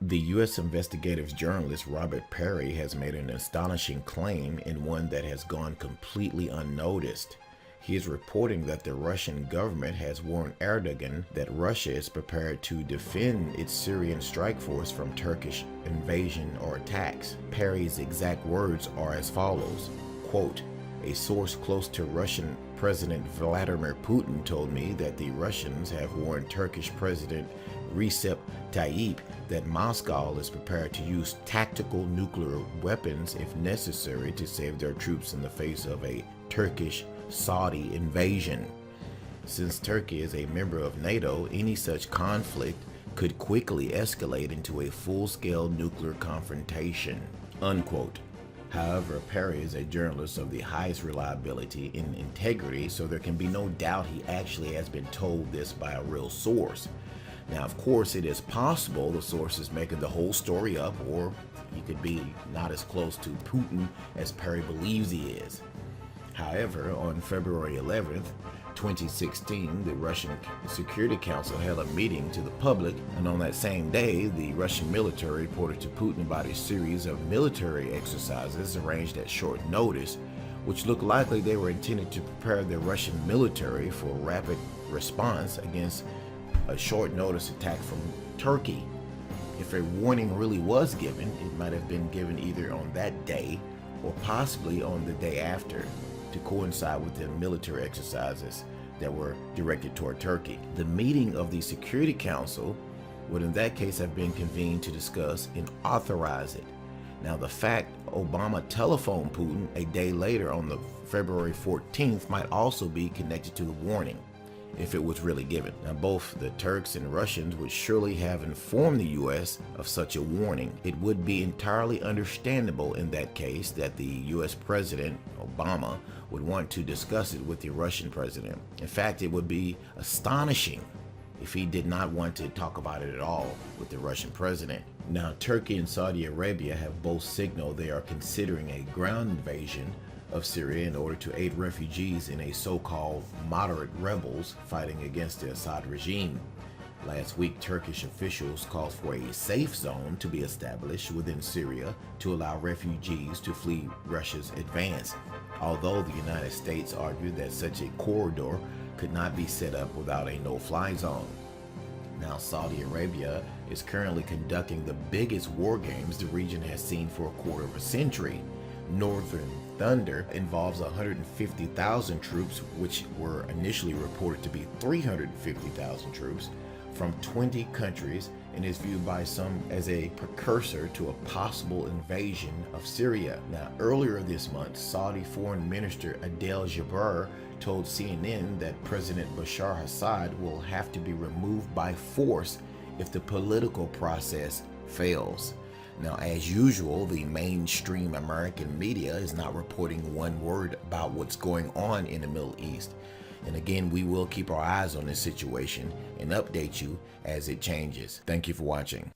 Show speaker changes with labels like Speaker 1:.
Speaker 1: The U.S. investigative journalist Robert Perry has made an astonishing claim, and one that has gone completely unnoticed. He is reporting that the Russian government has warned Erdogan that Russia is prepared to defend its Syrian strike force from Turkish invasion or attacks. Perry's exact words are as follows, quote, "A source close to Russian President Vladimir Putin told me that the Russians have warned Turkish President Recep Tayyip that Moscow is prepared to use tactical nuclear weapons if necessary to save their troops in the face of a Turkish-Saudi invasion. Since Turkey is a member of NATO, any such conflict could quickly escalate into a full-scale nuclear confrontation," unquote. However, Perry is a journalist of the highest reliability and integrity, so there can be no doubt he actually has been told this by a real source. Now, of course, it is possible the source is making the whole story up, or he could be not as close to Putin as Perry believes he is. However, on February 11th, 2016, the Russian Security Council held a meeting to the public, and on that same day, the Russian military reported to Putin about a series of military exercises arranged at short notice, which looked likely they were intended to prepare the Russian military for a rapid response against a short notice attack from Turkey. If a warning really was given, it might have been given either on that day or possibly on the day after, to coincide with the military exercises that were directed toward Turkey. The meeting of the Security Council would in that case have been convened to discuss and authorize it. Now, the fact Obama telephoned Putin a day later on the February 14th might also be connected to the warning, if it was really given. Now, both the Turks and Russians would surely have informed the U.S. of such a warning. It would be entirely understandable in that case that the U.S. President Obama would want to discuss it with the Russian president. In fact, it would be astonishing if he did not want to talk about it at all with the Russian president. Now, Turkey and Saudi Arabia have both signaled they are considering a ground invasion of Syria in order to aid refugees in a so-called moderate rebels fighting against the Assad regime. Last week, Turkish officials called for a safe zone to be established within Syria to allow refugees to flee Russia's advance, although the United States argued that such a corridor could not be set up without a no-fly zone. Now, Saudi Arabia is currently conducting the biggest war games the region has seen for a quarter of a century. Northern Thunder involves 150,000 troops, which were initially reported to be 350,000 troops from 20 countries, and is viewed by some as a precursor to a possible invasion of Syria. Now, earlier this month, Saudi Foreign Minister Adel Jaber told CNN that President Bashar Assad will have to be removed by force if the political process fails. Now, as usual, the mainstream American media is not reporting one word about what's going on in the Middle East. And again, we will keep our eyes on this situation and update you as it changes. Thank you for watching.